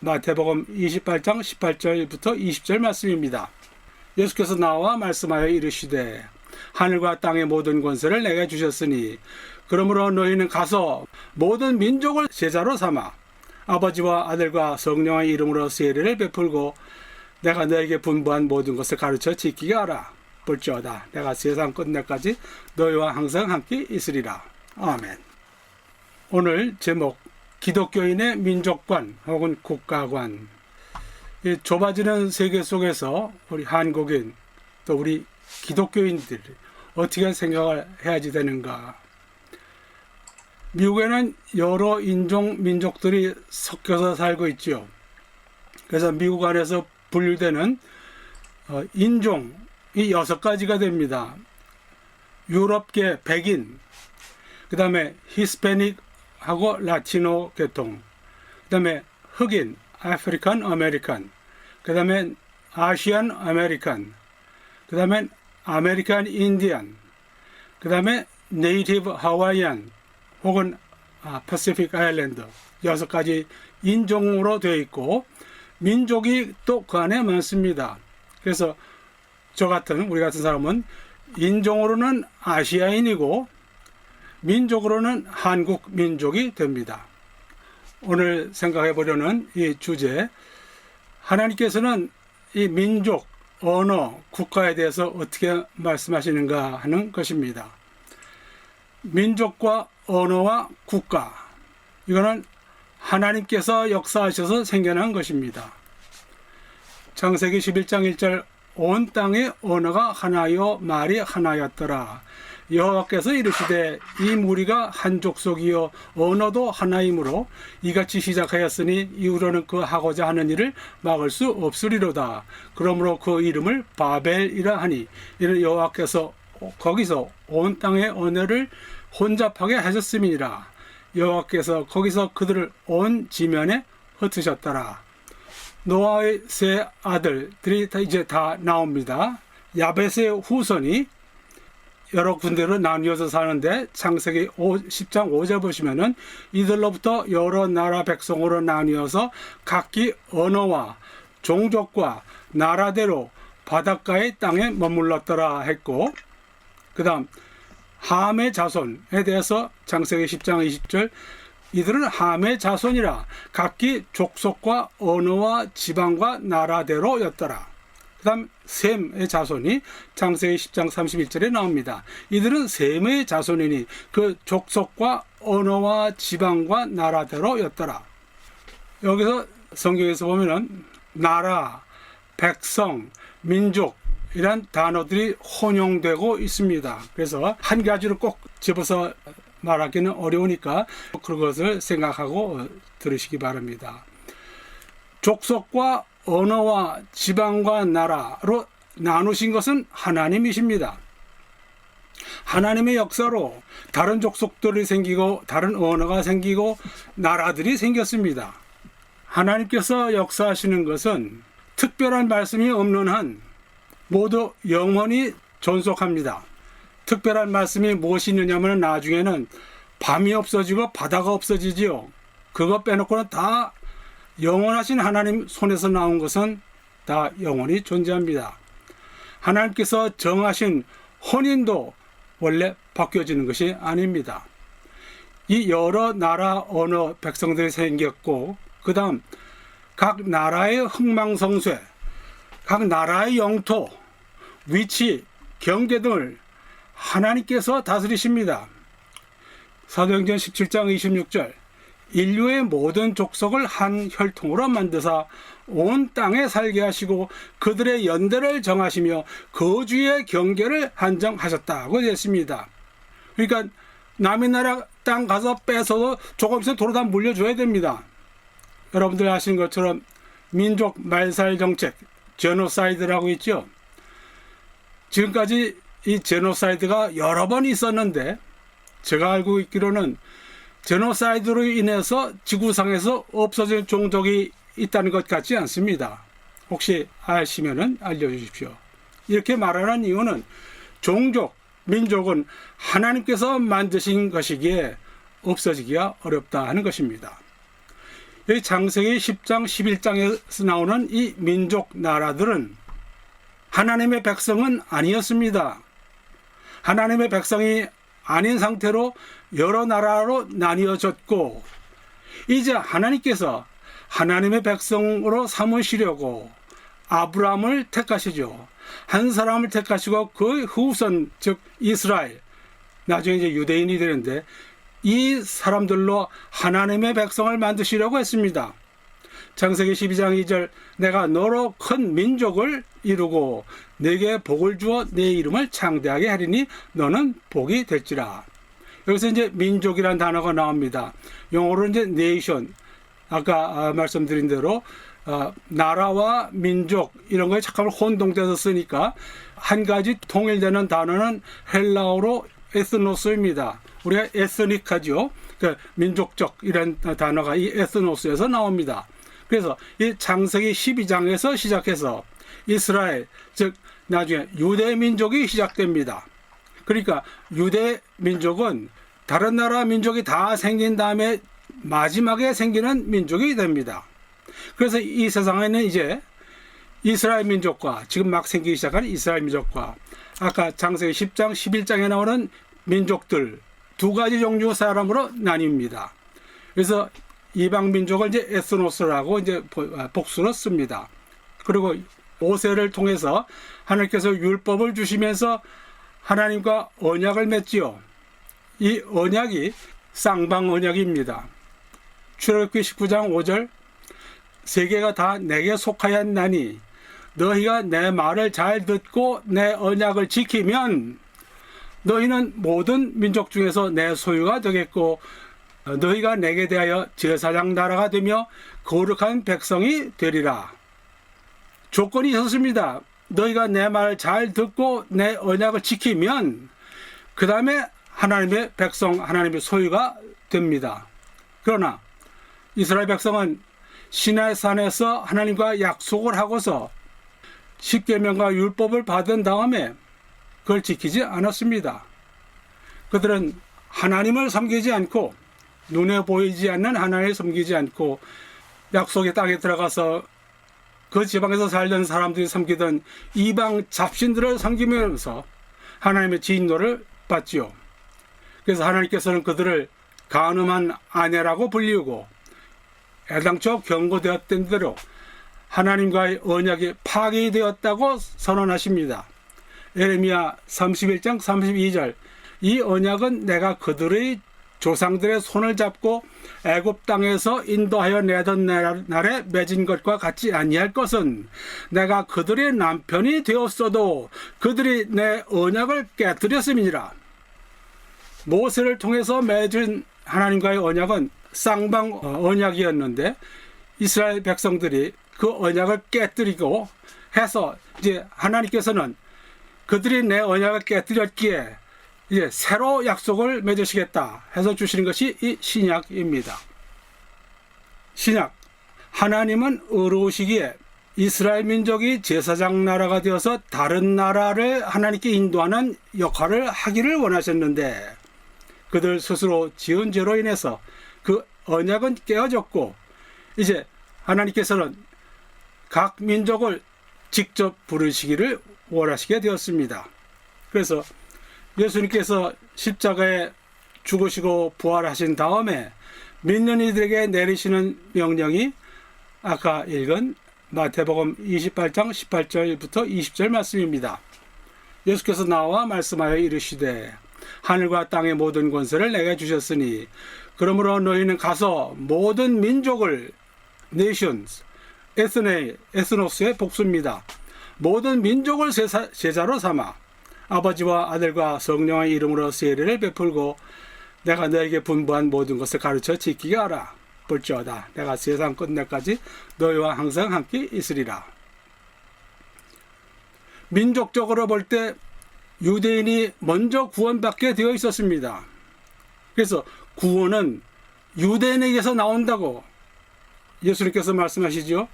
마태복음 28장 18절부터 20절 말씀입니다. 예수께서 나와 말씀하여 이르시되 하늘과 땅의 모든 권세를 내게 주셨으니 그러므로 너희는 가서 모든 민족을 제자로 삼아 아버지와 아들과 성령의 이름으로 세례를 베풀고 내가 너에게 분부한 모든 것을 가르쳐 지키게 하라. 볼지어다 내가 세상 끝날까지 너희와 항상 함께 있으리라. 아멘. 오늘 제목 기독교인의 민족관 혹은 국가관. 이 좁아지는 세계 속에서 우리 한국인 또 우리 기독교인들이 어떻게 생각을 해야지 되는가. 미국에는 여러 인종 민족들이 섞여서 살고 있죠. 그래서 미국 안에서 분류되는 인종이 6가지가 됩니다. 유럽계 백인, 그 다음에 히스패닉하고 라티노 계통, 그 다음에 흑인, 아프리칸 아메리칸, 그 다음에 아시안 아메리칸, 그 다음에 아메리칸 인디안, 그 다음에 네이티브 하와이안 혹은 퍼시픽 아일랜드 6가지 인종으로 되어 있고 민족이 또 그 안에 많습니다. 그래서 우리 같은 사람은 인종으로는 아시아인이고 민족으로는 한국 민족이 됩니다. 오늘 생각해 보려는 이 주제, 하나님께서는 이 민족, 언어, 국가에 대해서 어떻게 말씀하시는가 하는 것입니다. 민족과 언어와 국가, 이거는 하나님께서 역사하셔서 생겨난 것입니다. 창세기 11장 1절 온 땅의 언어가 하나요 말이 하나였더라. 여호와께서 이르시되 이 무리가 한 족속이요 언어도 하나이므로 이같이 시작하였으니 이후로는 그 하고자 하는 일을 막을 수 없으리로다. 그러므로 그 이름을 바벨이라 하니 이는 여호와께서 거기서 온 땅의 언어를 혼잡하게 하셨음이니라. 여호와께서 거기서 그들을 온 지면에 흩으셨더라. 노아의 세 아들들이 이제 다 나옵니다. 야벳의 후손이 여러 군데로 나뉘어서 사는데 창세기 10장 5절 보시면은 이들로부터 여러 나라 백성으로 나뉘어서 각기 언어와 종족과 나라대로 바닷가의 땅에 머물렀더라 했고, 그 다음 함의 자손에 대해서 창세기 10장 20절 이들은 함의 자손이라 각기 족속과 언어와 지방과 나라대로였더라. 그 다음 셈의 자손이 창세기 10장 31절에 나옵니다. 이들은 셈의 자손이니 그 족속과 언어와 지방과 나라대로였더라. 여기서 성경에서 보면은 나라, 백성, 민족 이란 단어들이 혼용되고 있습니다. 그래서 한 가지로 꼭 집어서 말하기는 어려우니까 그것을 생각하고 들으시기 바랍니다. 족속과 언어와 지방과 나라로 나누신 것은 하나님이십니다. 하나님의 역사로 다른 족속들이 생기고 다른 언어가 생기고 나라들이 생겼습니다. 하나님께서 역사하시는 것은 특별한 말씀이 없는 한 모두 영원히 존속합니다. 특별한 말씀이 무엇이 있느냐면 나중에는 밤이 없어지고 바다가 없어지지요. 그거 빼놓고는 다 영원하신 하나님 손에서 나온 것은 다 영원히 존재합니다. 하나님께서 정하신 혼인도 원래 바뀌어지는 것이 아닙니다. 이 여러 나라 언어 백성들이 생겼고 그 다음 각 나라의 흥망성쇠, 각 나라의 영토, 위치, 경계 등을 하나님께서 다스리십니다. 사도행전 17장 26절 인류의 모든 족속을 한 혈통으로 만드사 온 땅에 살게 하시고 그들의 연대를 정하시며 거주의 경계를 한정하셨다고 했습니다. 그러니까 남의 나라 땅 가서 뺏어도 조금 있으면 도로 다 물려줘야 됩니다. 여러분들 아시는 것처럼 민족 말살 정책, 제노사이드라고 있죠. 지금까지 이 제노사이드가 여러 번 있었는데 제가 알고 있기로는 제노사이드로 인해서 지구상에서 없어진 종족이 있다는 것 같지 않습니다. 혹시 아시면은 알려주십시오. 이렇게 말하는 이유는 종족, 민족은 하나님께서 만드신 것이기에 없어지기가 어렵다 하는 것입니다. 여기 창세기 10장 11장에서 나오는 이 민족 나라들은 하나님의 백성은 아니었습니다. 하나님의 백성이 아닌 상태로 여러 나라로 나뉘어졌고, 이제 하나님께서 하나님의 백성으로 삼으시려고 아브라함을 택하시죠. 한 사람을 택하시고 그 후손, 즉 이스라엘, 나중에 이제 유대인이 되는데, 이 사람들로 하나님의 백성을 만드시려고 했습니다. 창세기 12장 2절, 내가 너로 큰 민족을 이루고 내게 복을 주어 내 이름을 창대하게 하리니 너는 복이 될지라. 여기서 이제 민족이라는 단어가 나옵니다. 영어로 이제 nation, 아까 말씀드린 대로 나라와 민족 이런 거에 잠깐 혼동돼서 쓰니까 한 가지 통일되는 단어는 헬라어로 에스노스입니다. 우리가 에스닉하죠. 그러니까 민족적 이런 단어가 이 에스노스에서 나옵니다. 그래서 이 창세기 12장에서 시작해서 이스라엘, 즉 나중에 유대 민족이 시작됩니다. 그러니까 유대 민족은 다른 나라 민족이 다 생긴 다음에 마지막에 생기는 민족이 됩니다. 그래서 이 세상에는 이제 이스라엘 민족과 지금 막 생기기 시작한 이스라엘 민족과 아까 창세기 10장 11장에 나오는 민족들 두 가지 종류 사람으로 나뉩니다. 그래서 이방 민족을 이제 에스노스라고 이제 복수로 씁니다. 그리고 모세를 통해서 하나님께서 율법을 주시면서 하나님과 언약을 맺지요. 이 언약이 쌍방 언약입니다. 출애굽기 19장 5절, 세계가 다 내게 속하였나니 너희가 내 말을 잘 듣고 내 언약을 지키면 너희는 모든 민족 중에서 내 소유가 되겠고 너희가 내게 대하여 제사장 나라가 되며 거룩한 백성이 되리라. 조건이 있었습니다. 너희가 내 말을 잘 듣고 내 언약을 지키면 그 다음에 하나님의 백성, 하나님의 소유가 됩니다. 그러나 이스라엘 백성은 시내산에서 하나님과 약속을 하고서 십계명과 율법을 받은 다음에 그걸 지키지 않았습니다. 그들은 하나님을 섬기지 않고 눈에 보이지 않는 하나님을 섬기지 않고 약속의 땅에 들어가서 그 지방에서 살던 사람들이 섬기던 이방 잡신들을 섬기면서 하나님의 진노를 받지요. 그래서 하나님께서는 그들을 간음한 아내라고 불리우고 애당초 경고되었던 대로 하나님과의 언약이 파괴되었다고 선언하십니다. 예레미야 31장 32절, 이 언약은 내가 그들의 조상들의 손을 잡고 애굽 땅에서 인도하여 내던 날에 맺은 것과 같지 아니할 것은 내가 그들의 남편이 되었어도 그들이 내 언약을 깨뜨렸음이니라. 모세를 통해서 맺은 하나님과의 언약은 쌍방 언약이었는데 이스라엘 백성들이 그 언약을 깨뜨리고 해서 이제 하나님께서는 그들이 내 언약을 깨뜨렸기에 이제 새로 약속을 맺으시겠다 해서 주시는 것이 이 신약입니다. 신약, 하나님은 의로우시기에 이스라엘 민족이 제사장 나라가 되어서 다른 나라를 하나님께 인도하는 역할을 하기를 원하셨는데 그들 스스로 지은 죄로 인해서 그 언약은 깨어졌고 이제 하나님께서는 각 민족을 직접 부르시기를 원하시게 되었습니다. 그래서 예수님께서 십자가에 죽으시고 부활하신 다음에 믿는 이들에게 내리시는 명령이 아까 읽은 마태복음 28장 18절부터 20절 말씀입니다. 예수께서 나와 말씀하여 이르시되 하늘과 땅의 모든 권세를 내게 주셨으니 그러므로 너희는 가서 모든 민족을 nations, 에스노스의 복수입니다. 모든 민족을 제자로 삼아 아버지와 아들과 성령의 이름으로 세례를 베풀고 내가 너에게 분부한 모든 것을 가르쳐 지키게 하라. 볼지어다 내가 세상 끝날까지 너희와 항상 함께 있으리라. 민족적으로 볼 때 유대인이 먼저 구원받게 되어 있었습니다. 그래서 구원은 유대인에게서 나온다고 예수님께서 말씀하시죠.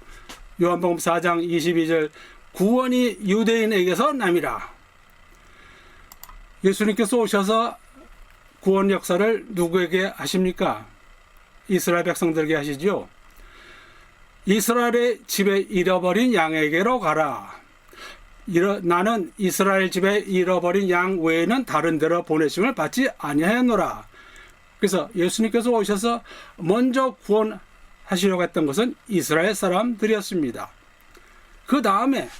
요한복음 4장 22절, 구원이 유대인에게서 남이라. 예수님께서 오셔서 구원 역사를 누구에게 하십니까? 이스라엘 백성들에게 하시죠. 이스라엘의 집에 잃어버린 양에게로 가라. 나는 이스라엘 집에 잃어버린 양 외에는 다른 데로 보내심을 받지 아니하였노라. 그래서 예수님께서 오셔서 먼저 구원하시려고 했던 것은 이스라엘 사람들이었습니다. 그 다음에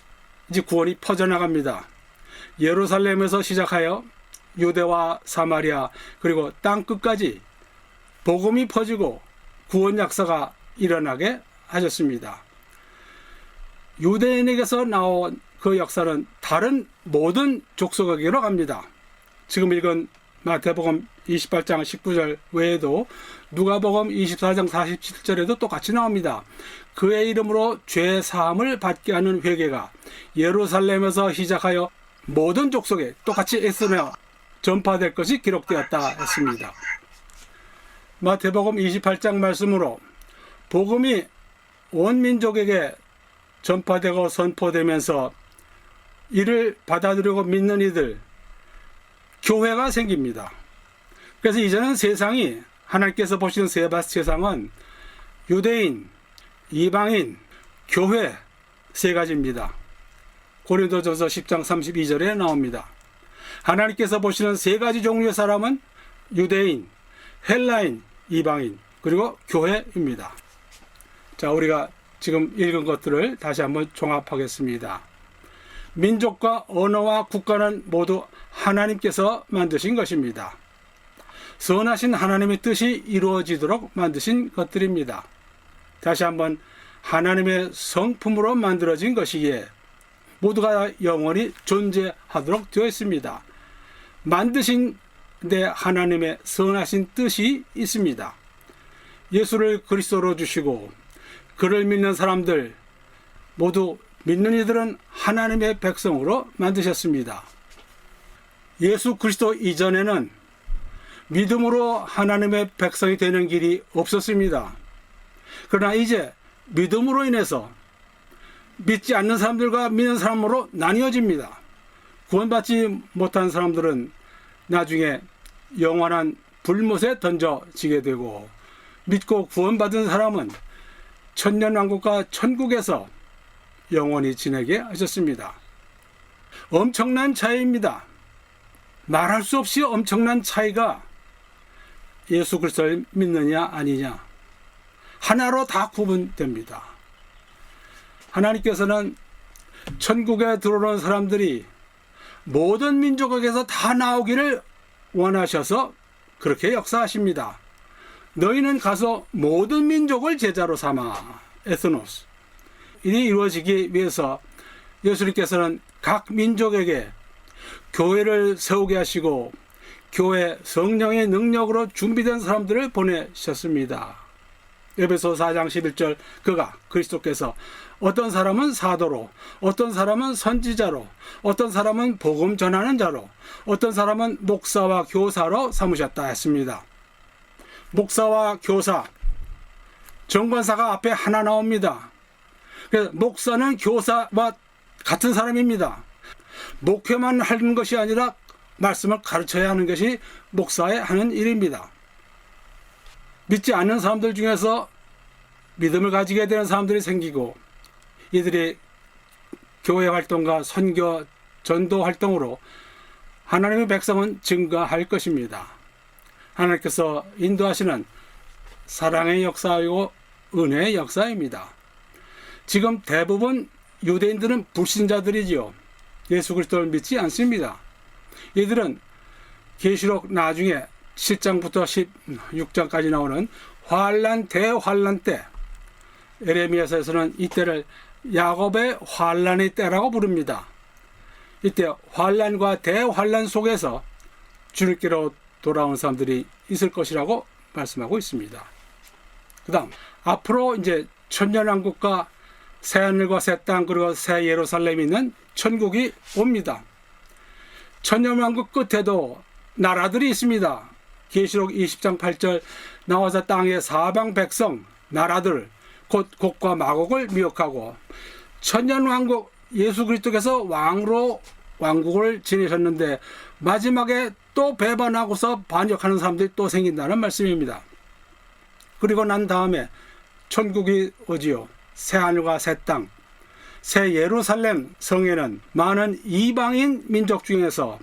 이제 구원이 퍼져나갑니다. 예루살렘에서 시작하여 유대와 사마리아 그리고 땅 끝까지 복음이 퍼지고 구원 역사가 일어나게 하셨습니다. 유대인에게서 나온 그 역사는 다른 모든 족속에게로 갑니다. 지금 읽은 마태복음 28장 19절 외에도 누가복음 24장 47절에도 똑같이 나옵니다. 그의 이름으로 죄 사함을 받게 하는 회개가 예루살렘에서 시작하여 모든 족속에 똑같이 애쓰며 전파될 것이 기록되었다 했습니다. 마태복음 28장 말씀으로 복음이 온 민족에게 전파되고 선포되면서 이를 받아들이고 믿는 이들, 교회가 생깁니다. 그래서 이제는 세상이, 하나님께서 보시는 세상은 유대인, 이방인, 교회 세 가지입니다. 고린도전서 10장 32절에 나옵니다. 하나님께서 보시는 세 가지 종류의 사람은 유대인, 헬라인, 이방인, 그리고 교회입니다. 자, 우리가 지금 읽은 것들을 다시 한번 종합하겠습니다. 민족과 언어와 국가는 모두 하나님께서 만드신 것입니다. 선하신 하나님의 뜻이 이루어지도록 만드신 것들입니다. 다시 한번 하나님의 성품으로 만들어진 것이기에 모두가 영원히 존재하도록 되어 있습니다. 만드신 데 하나님의 선하신 뜻이 있습니다. 예수를 그리스도로 주시고 그를 믿는 사람들 모두 믿는 이들은 하나님의 백성으로 만드셨습니다. 예수 그리스도 이전에는 믿음으로 하나님의 백성이 되는 길이 없었습니다. 그러나 이제 믿음으로 인해서 믿지 않는 사람들과 믿는 사람으로 나뉘어집니다. 구원받지 못한 사람들은 나중에 영원한 불못에 던져지게 되고, 믿고 구원받은 사람은 천년왕국과 천국에서 영원히 지내게 하셨습니다. 엄청난 차이입니다. 말할 수 없이 엄청난 차이가 예수 그리스도를 믿느냐 아니냐 하나로 다 구분됩니다. 하나님께서는 천국에 들어오는 사람들이 모든 민족에게서 다 나오기를 원하셔서 그렇게 역사하십니다. 너희는 가서 모든 민족을 제자로 삼아, 에스노스. 이리 이루어지기 위해서 예수님께서는 각 민족에게 교회를 세우게 하시고 교회 성령의 능력으로 준비된 사람들을 보내셨습니다. 에베소 4장 11절 그가 그리스도께서 어떤 사람은 사도로, 어떤 사람은 선지자로, 어떤 사람은 복음 전하는 자로, 어떤 사람은 목사와 교사로 삼으셨다 했습니다. 목사와 교사, 정관사가 앞에 하나 나옵니다. 그래서 목사는 교사와 같은 사람입니다. 목회만 하는 것이 아니라 말씀을 가르쳐야 하는 것이 목사의 하는 일입니다. 믿지 않는 사람들 중에서 믿음을 가지게 되는 사람들이 생기고, 이들이 교회 활동과 선교, 전도 활동으로 하나님의 백성은 증가할 것입니다. 하나님께서 인도하시는 사랑의 역사이고 은혜의 역사입니다. 지금 대부분 유대인들은 불신자들이지요. 예수 그리스도를 믿지 않습니다. 이들은 계시록 나중에 7장부터 16장까지 나오는 환란 대환란 때, 에레미야서에서는 이때를 야곱의 환란의 때라고 부릅니다. 이때 환란과 대환란 속에서 주님께로 돌아온 사람들이 있을 것이라고 말씀하고 있습니다. 그 다음 앞으로 이제 천년왕국과 새하늘과 새 땅 그리고 새 예루살렘이 있는 천국이 옵니다. 천년왕국 끝에도 나라들이 있습니다. 계시록 20장 8절 나와서 땅의 사방 백성 나라들 곧 곡과 마곡을 미혹하고, 천년왕국 예수 그리스도께서 왕으로 왕국을 지내셨는데 마지막에 또 배반하고서 반역하는 사람들이 또 생긴다는 말씀입니다. 그리고 난 다음에 천국이 오지요. 새하늘과 새 땅, 새 예루살렘 성에는 많은 이방인 민족 중에서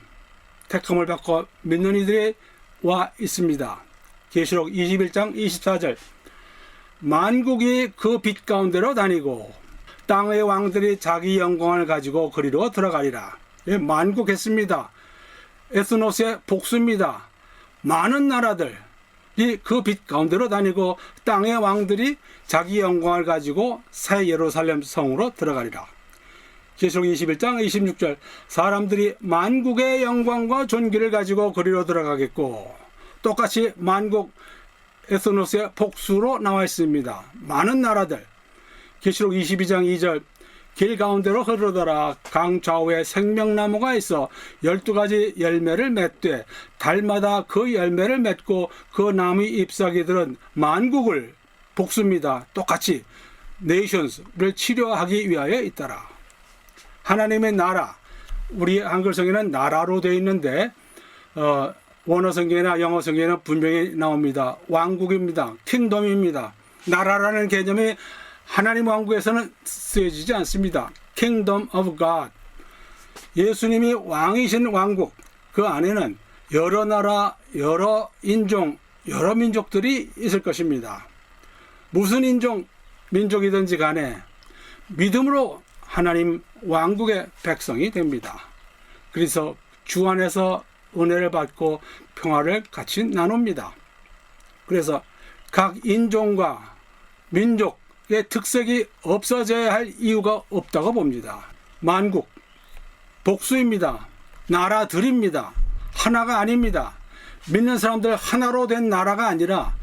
택함을 받고 믿는 이들이 와 있습니다. 계시록 21장 24절, 만국이 그 빛 가운데로 다니고 땅의 왕들이 자기 영광을 가지고 그리로 들어가리라. 예, 만국 했습니다. 에스노스의 복수입니다. 많은 나라들이 그 빛 가운데로 다니고 땅의 왕들이 자기 영광을 가지고 새 예루살렘 성으로 들어가리라. 계시록 21장 26절, 사람들이 만국의 영광과 존귀를 가지고 그리로 들어가겠고, 똑같이 만국 에스노스의 복수로 나와 있습니다. 많은 나라들. 계시록 22장 2절, 길 가운데로 흐르더라. 강 좌우에 생명나무가 있어 12가지 열매를 맺되 달마다 그 열매를 맺고 그 나무의 잎사귀들은 만국을, 복수입니다. 똑같이 네이션스를 치료하기 위하여 있더라. 하나님의 나라, 우리 한글성에는 나라로 되어 있는데 원어 성경이나 영어 성경에는 분명히 나옵니다. 왕국입니다. 킹덤입니다. 나라라는 개념이 하나님 왕국에서는 쓰여지지 않습니다. Kingdom of God. 예수님이 왕이신 왕국, 그 안에는 여러 나라, 여러 인종, 여러 민족들이 있을 것입니다. 무슨 인종, 민족이든지 간에 믿음으로 하나님 왕국의 백성이 됩니다. 그래서 주 안에서 은혜를 받고 평화를 같이 나눕니다. 그래서 각 인종과 민족의 특색이 없어져야 할 이유가 없다고 봅니다. 만국, 복수입니다. 나라들입니다. 하나가 아닙니다. 믿는 사람들 하나로 된 나라가 아니라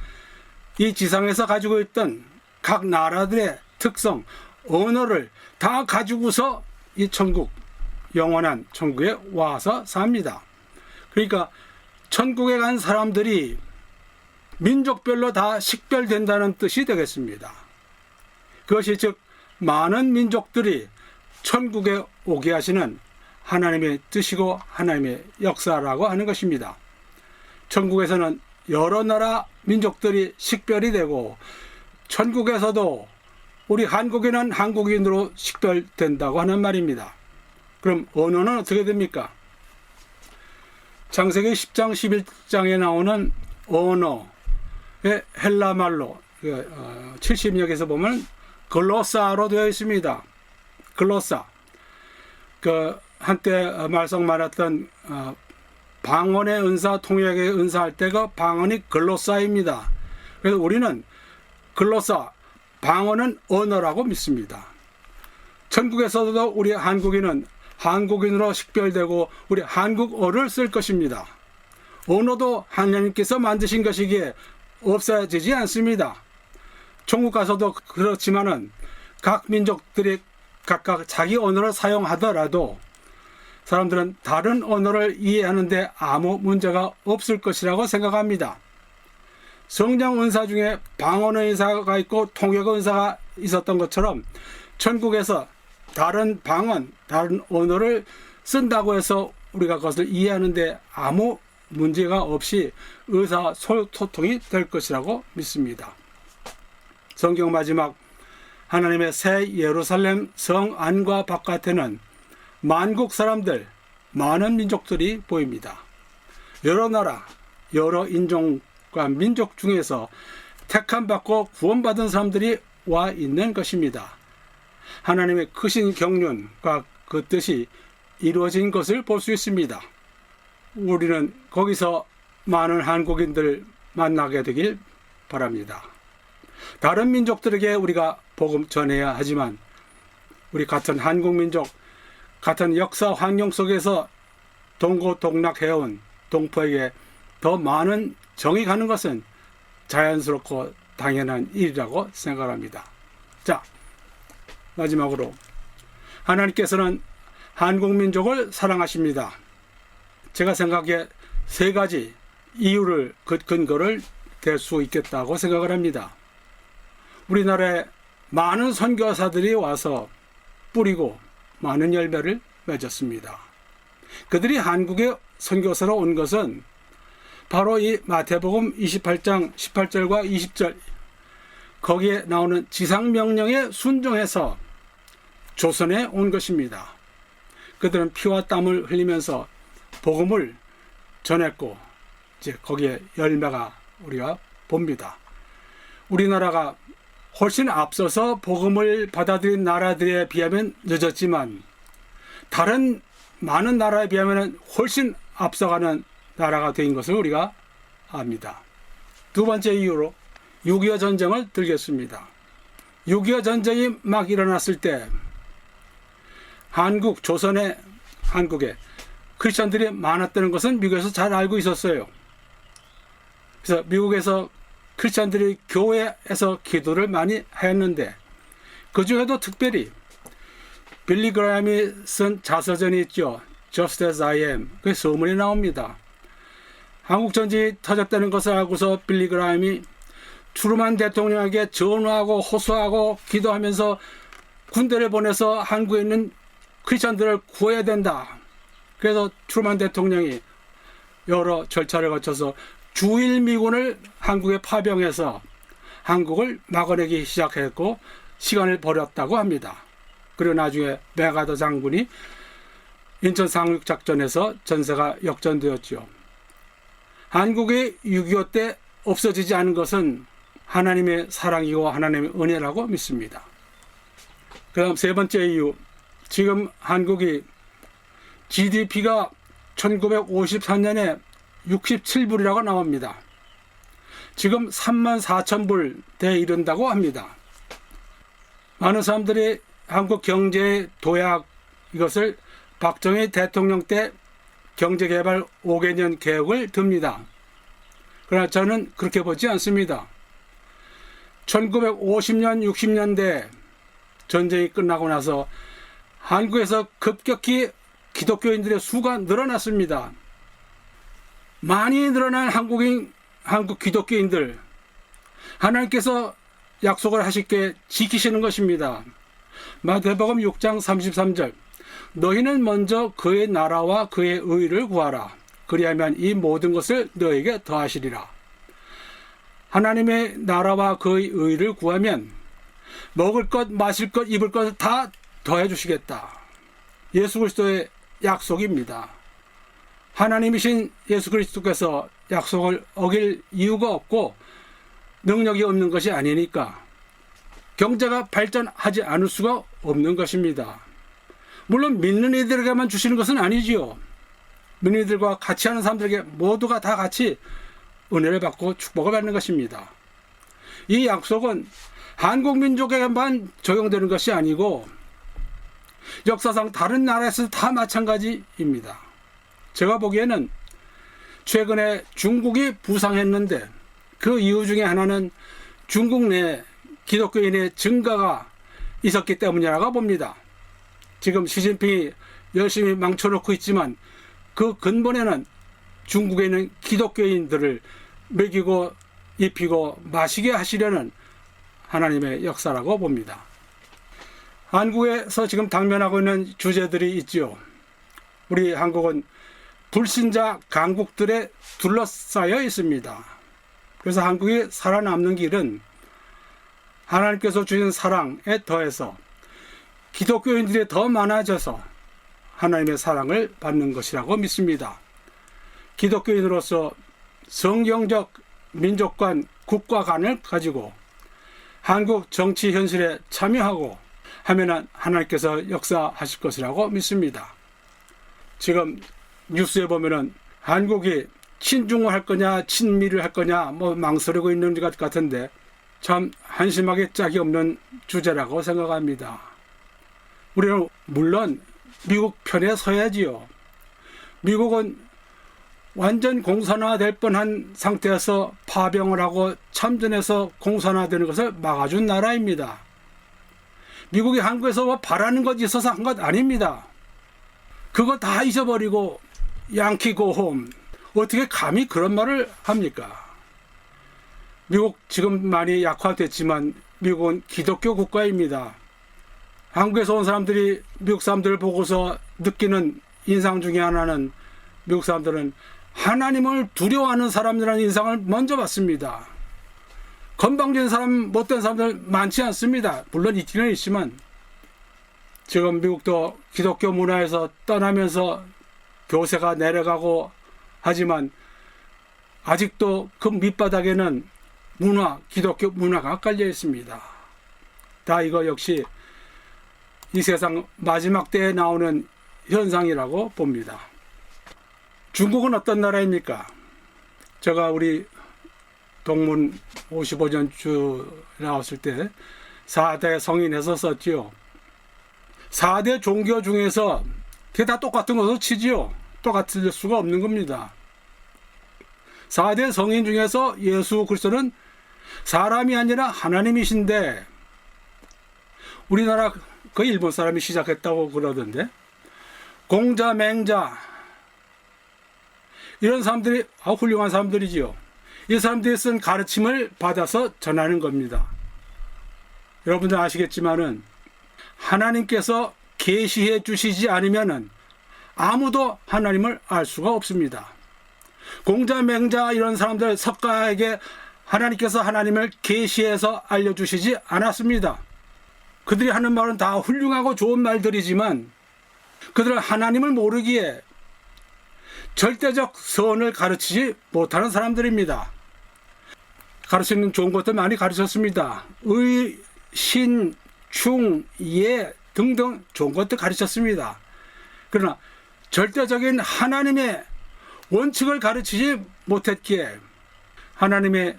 이 지상에서 가지고 있던 각 나라들의 특성, 언어를 다 가지고서 이 천국, 영원한 천국에 와서 삽니다. 그러니까 천국에 간 사람들이 민족별로 다 식별된다는 뜻이 되겠습니다. 그것이 즉 많은 민족들이 천국에 오게 하시는 하나님의 뜻이고 하나님의 역사라고 하는 것입니다. 천국에서는 여러 나라 민족들이 식별이 되고 천국에서도 우리 한국인은 한국인으로 식별된다고 하는 말입니다. 그럼 언어는 어떻게 됩니까? 창세기 10장 11장에 나오는 언어의 헬라말로 70역에서 보면 글로사로 되어 있습니다. 글로사. 한때 말썽 많았던 방언의 은사, 통역의 은사할 때가 방언이 글로사입니다. 그래서 우리는 글로사, 방언은 언어라고 믿습니다. 천국에서도 우리 한국인은 한국인으로 식별되고 우리 한국어를 쓸 것입니다. 언어도 하나님께서 만드신 것이기에 없어지지 않습니다. 천국 가서도 그렇지만은 각 민족들이 각각 자기 언어를 사용하더라도 사람들은 다른 언어를 이해하는데 아무 문제가 없을 것이라고 생각합니다. 성령 은사 중에 방언의 은사가 있고 통역 은사가 있었던 것처럼 천국에서 다른 방언, 다른 언어를 쓴다고 해서 우리가 그것을 이해하는데 아무 문제가 없이 의사소통이 될 것이라고 믿습니다. 성경 마지막 하나님의 새 예루살렘 성 안과 바깥에는 만국 사람들, 많은 민족들이 보입니다. 여러 나라, 여러 인종과 민족 중에서 택함받고 구원받은 사람들이 와 있는 것입니다. 하나님의 크신 경륜과 그 뜻이 이루어진 것을 볼 수 있습니다. 우리는 거기서 많은 한국인들 만나게 되길 바랍니다. 다른 민족들에게 우리가 복음 전해야 하지만 우리 같은 한국민족, 같은 역사 환경 속에서 동고동락해온 동포에게 더 많은 정이 가는 것은 자연스럽고 당연한 일이라고 생각합니다. 자, 마지막으로 하나님께서는 한국민족을 사랑하십니다. 제가 생각에 세 가지 이유를 근거를 댈 수 있겠다고 생각을 합니다. 우리나라에 많은 선교사들이 와서 뿌리고 많은 열매를 맺었습니다. 그들이 한국에 선교사로 온 것은 바로 이 마태복음 28장 18절과 20절 거기에 나오는 지상명령에 순종해서 조선에 온 것입니다. 그들은 피와 땀을 흘리면서 복음을 전했고 이제 거기에 열매가 우리가 봅니다. 우리나라가 훨씬 앞서서 복음을 받아들인 나라들에 비하면 늦었지만 다른 많은 나라에 비하면 훨씬 앞서가는 나라가 된 것을 우리가 압니다. 두 번째 이유로 6.25 전쟁을 들겠습니다. 6.25 전쟁이 막 일어났을 때 조선의 한국에 크리스천들이 많았다는 것은 미국에서 잘 알고 있었어요. 그래서 미국에서 크리스천들이 교회에서 기도를 많이 했는데 그 중에도 특별히 빌리 그라함이 쓴 자서전이 있죠. Just as I am. 그 소문이 나옵니다. 한국 전쟁이 터졌다는 것을 알고서 빌리 그라함이 트루만 대통령에게 전화하고 호소하고 기도하면서 군대를 보내서 한국에 있는 크리스천들을 구해야 된다. 그래서 트루만 대통령이 여러 절차를 거쳐서 주일 미군을 한국에 파병해서 한국을 막아내기 시작했고 시간을 버렸다고 합니다. 그리고 나중에 메가더 장군이 인천 상륙작전에서 전세가 역전되었죠. 한국의 6.25 때 없어지지 않은 것은 하나님의 사랑이고 하나님의 은혜라고 믿습니다. 그 다음 세 번째 이유, 지금 한국이 GDP가 1953년에 67불이라고 나옵니다. 지금 34,000불대에 이른다고 합니다. 많은 사람들이 한국 경제의 도약, 이것을 박정희 대통령 때 경제개발 5개년 계획을 듭니다. 그러나 저는 그렇게 보지 않습니다. 1950년, 60년대 전쟁이 끝나고 나서 한국에서 급격히 기독교인들의 수가 늘어났습니다. 많이 늘어난 한국 기독교인들, 하나님께서 약속을 하실게 지키시는 것입니다. 마태복음 6장 33절, 너희는 먼저 그의 나라와 그의 의를 구하라. 그리하면 이 모든 것을 너에게 더하시리라. 하나님의 나라와 그의 의를 구하면 먹을 것, 마실 것, 입을 것을 다 더해 주시겠다. 예수 그리스도의 약속입니다. 하나님이신 예수 그리스도께서 약속을 어길 이유가 없고 능력이 없는 것이 아니니까 경제가 발전하지 않을 수가 없는 것입니다. 물론 믿는 이들에게만 주시는 것은 아니지요. 믿는 이들과 같이 하는 사람들에게 모두가 다 같이 은혜를 받고 축복을 받는 것입니다. 이 약속은 한국 민족에게만 적용되는 것이 아니고 역사상 다른 나라에서 다 마찬가지입니다. 제가 보기에는 최근에 중국이 부상했는데 그 이유 중에 하나는 중국 내 기독교인의 증가가 있었기 때문이라고 봅니다. 지금 시진핑이 열심히 망쳐놓고 있지만 그 근본에는 중국에 있는 기독교인들을 먹이고 입히고 마시게 하시려는 하나님의 역사라고 봅니다. 한국에서 지금 당면하고 있는 주제들이 있죠. 우리 한국은 불신자 강국들에 둘러싸여 있습니다. 그래서 한국이 살아남는 길은 하나님께서 주신 사랑에 더해서 기독교인들이 더 많아져서 하나님의 사랑을 받는 것이라고 믿습니다. 기독교인으로서 성경적 민족관, 국가관을 가지고 한국 정치 현실에 참여하고 하면은 하나님께서 역사하실 것이라고 믿습니다. 지금 뉴스에 보면은 한국이 친중을 할 거냐 친미를 할 거냐 망설이고 있는 것 같은데 참 한심하게 짝이 없는 주제라고 생각합니다. 우리는 물론 미국 편에 서야지요. 미국은 완전 공산화될 뻔한 상태에서 파병을 하고 참전해서 공산화되는 것을 막아준 나라입니다. 미국이 한국에서 바라는 것이 있어서 한 것 아닙니다. 그거 다 잊어버리고 양키 고홈, 어떻게 감히 그런 말을 합니까? 미국 지금 많이 약화됐지만 미국은 기독교 국가입니다. 한국에서 온 사람들이 미국 사람들을 보고서 느끼는 인상 중에 하나는 미국 사람들은 하나님을 두려워하는 사람이라는 인상을 먼저 받습니다. 건방진 사람, 못된 사람들 많지 않습니다. 물론 있기는 있지만 지금 미국도 기독교 문화에서 떠나면서 교세가 내려가고 하지만 아직도 그 밑바닥에는 기독교 문화가 깔려 있습니다. 다 이거 역시 이 세상 마지막 때에 나오는 현상이라고 봅니다. 중국은 어떤 나라입니까? 제가 우리 동문 55전주 나왔을 때 4대 성인에서 썼지요. 4대 종교 중에서 그게 다 똑같은 것으로 치지요. 똑같을 수가 없는 겁니다. 4대 성인 중에서 예수 그리스도는 사람이 아니라 하나님이신데, 우리나라 거의 일본 사람이 시작했다고 그러던데, 공자, 맹자 이런 사람들이 훌륭한 사람들이지요. 이 사람들이 쓴 가르침을 받아서 전하는 겁니다. 여러분들 아시겠지만은 하나님께서 계시해 주시지 않으면은 아무도 하나님을 알 수가 없습니다. 공자, 맹자 이런 사람들 석가에게 하나님께서 하나님을 계시해서 알려주시지 않았습니다. 그들이 하는 말은 다 훌륭하고 좋은 말들이지만 그들은 하나님을 모르기에 절대적 선을 가르치지 못하는 사람들입니다. 가르치는 좋은 것들 많이 가르쳤습니다. 의, 신, 충, 예 등등 좋은 것들 가르쳤습니다. 그러나 절대적인 하나님의 원칙을 가르치지 못했기에 하나님의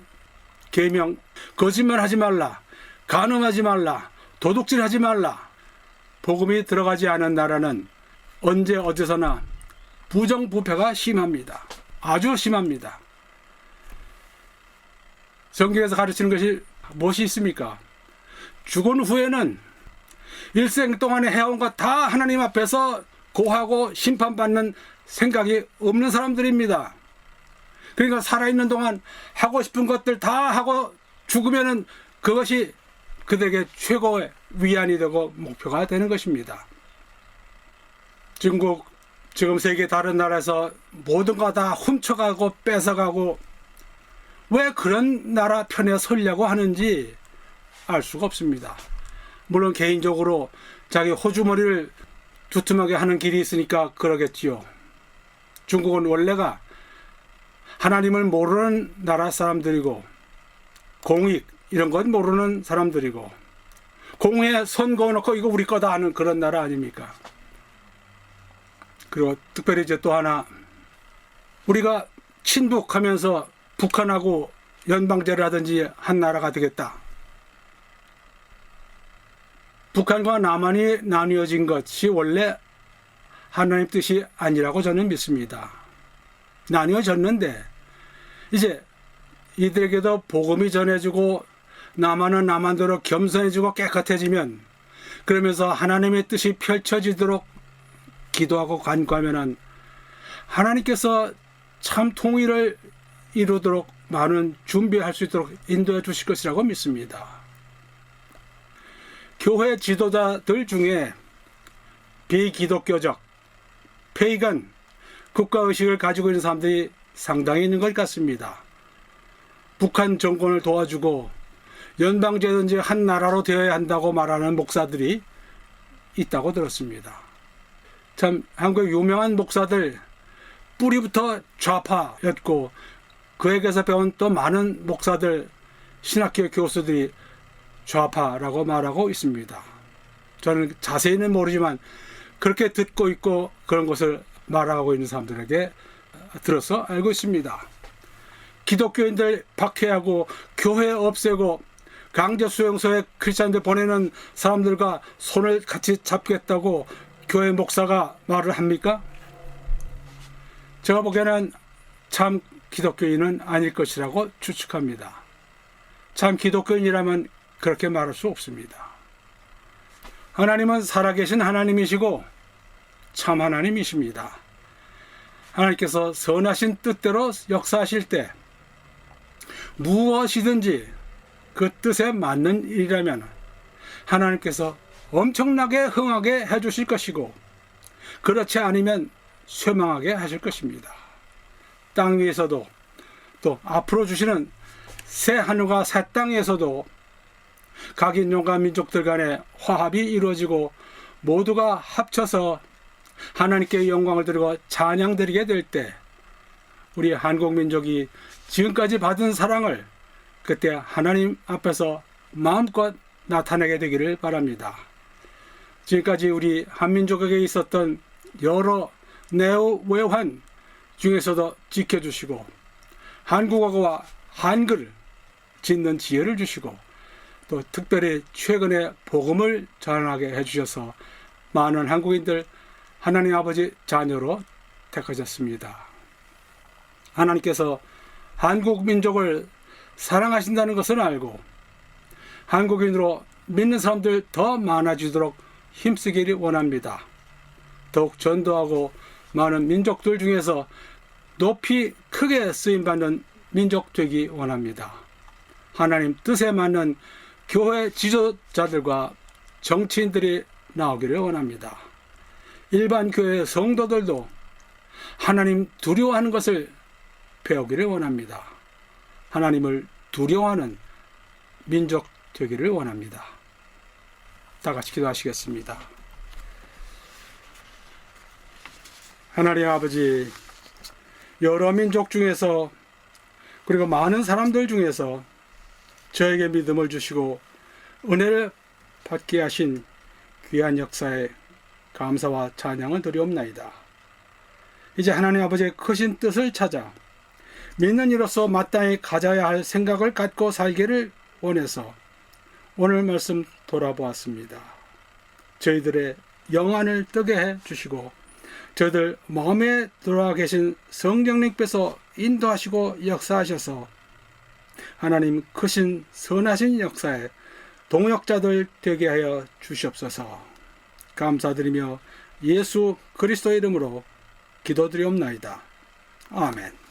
계명, 거짓말하지 말라, 간음하지 말라, 도둑질하지 말라, 복음이 들어가지 않은 나라는 언제 어디서나 부정부패가 심합니다. 아주 심합니다. 성경에서 가르치는 것이 무엇이 있습니까? 죽은 후에는 일생 동안에 해온 것 다 하나님 앞에서 고하고 심판받는 생각이 없는 사람들입니다. 그러니까 살아있는 동안 하고 싶은 것들 다 하고 죽으면은 그것이 그들에게 최고의 위안이 되고 목표가 되는 것입니다. 중국, 지금 세계 다른 나라에서 모든 거 다 훔쳐가고 뺏어가고 왜 그런 나라 편에 서려고 하는지 알 수가 없습니다. 물론 개인적으로 자기 호주머니를 두툼하게 하는 길이 있으니까 그러겠지요. 중국은 원래가 하나님을 모르는 나라 사람들이고 공익 이런 건 모르는 사람들이고 공에 선 그어놓고 이거 우리 거다 하는 그런 나라 아닙니까? 그리고 특별히 이제 또 하나, 우리가 친북하면서 북한하고 연방제를 하든지 한 나라가 되겠다. 북한과 남한이 나뉘어진 것이 원래 하나님 뜻이 아니라고 저는 믿습니다. 나뉘어졌는데 이제 이들에게도 복음이 전해지고 남한은 남한대로 겸손해지고 깨끗해지면, 그러면서 하나님의 뜻이 펼쳐지도록 기도하고 간구하면은 하나님께서 참 통일을 이루도록 많은 준비할 수 있도록 인도해 주실 것이라고 믿습니다. 교회 지도자들 중에 비기독교적, 페이건, 국가의식을 가지고 있는 사람들이 상당히 있는 것 같습니다. 북한 정권을 도와주고 연방제든지 한 나라로 되어야 한다고 말하는 목사들이 있다고 들었습니다. 참 한국의 유명한 목사들, 뿌리부터 좌파였고 그에게서 배운 또 많은 목사들, 신학교 교수들이 좌파라고 말하고 있습니다. 저는 자세히는 모르지만 그렇게 듣고 있고 그런 것을 말하고 있는 사람들에게 들어서 알고 있습니다. 기독교인들 박해하고 교회 없애고 강제 수용소에 크리스찬들 보내는 사람들과 손을 같이 잡겠다고 교회 목사가 말을 합니까? 제가 보기에는 참 기독교인은 아닐 것이라고 추측합니다. 참 기독교인이라면 그렇게 말할 수 없습니다. 하나님은 살아계신 하나님이시고 참 하나님이십니다. 하나님께서 선하신 뜻대로 역사하실 때 무엇이든지 그 뜻에 맞는 일이라면 하나님께서 엄청나게 흥하게 해주실 것이고, 그렇지 않으면 쇠망하게 하실 것입니다. 땅 위에서도 또 앞으로 주시는 새 하늘과 새 땅에서도 각 인종과 민족들 간의 화합이 이루어지고 모두가 합쳐서 하나님께 영광을 드리고 찬양 드리게 될 때 우리 한국 민족이 지금까지 받은 사랑을 그때 하나님 앞에서 마음껏 나타내게 되기를 바랍니다. 지금까지 우리 한민족에게 있었던 여러 내외환 중에서도 지켜주시고 한국어와 한글을 짓는 지혜를 주시고 또 특별히 최근에 복음을 전하게 해주셔서 많은 한국인들 하나님 아버지 자녀로 택하셨습니다. 하나님께서 한국 민족을 사랑하신다는 것을 알고 한국인으로 믿는 사람들 더 많아지도록 힘쓰기를 원합니다. 더욱 전도하고 많은 민족들 중에서 높이 크게 쓰임받는 민족 되기 원합니다. 하나님 뜻에 맞는 교회 지도자들과 정치인들이 나오기를 원합니다. 일반 교회 성도들도 하나님 두려워하는 것을 배우기를 원합니다. 하나님을 두려워하는 민족 되기를 원합니다. 다 같이 기도하시겠습니다. 하나님 아버지, 여러 민족 중에서 그리고 많은 사람들 중에서 저에게 믿음을 주시고 은혜를 받게 하신 귀한 역사에 감사와 찬양을 드리옵나이다. 이제 하나님 아버지의 크신 뜻을 찾아 믿는 이로서 마땅히 가져야 할 생각을 갖고 살기를 원해서 오늘 말씀 돌아보았습니다. 저희들의 영안을 뜨게 해 주시고 저희들 마음에 들어와 계신 성령님께서 인도하시고 역사하셔서 하나님 크신 선하신 역사에 동역자들 되게 하여 주시옵소서. 감사드리며 예수 그리스도의 이름으로 기도드리옵나이다. 아멘.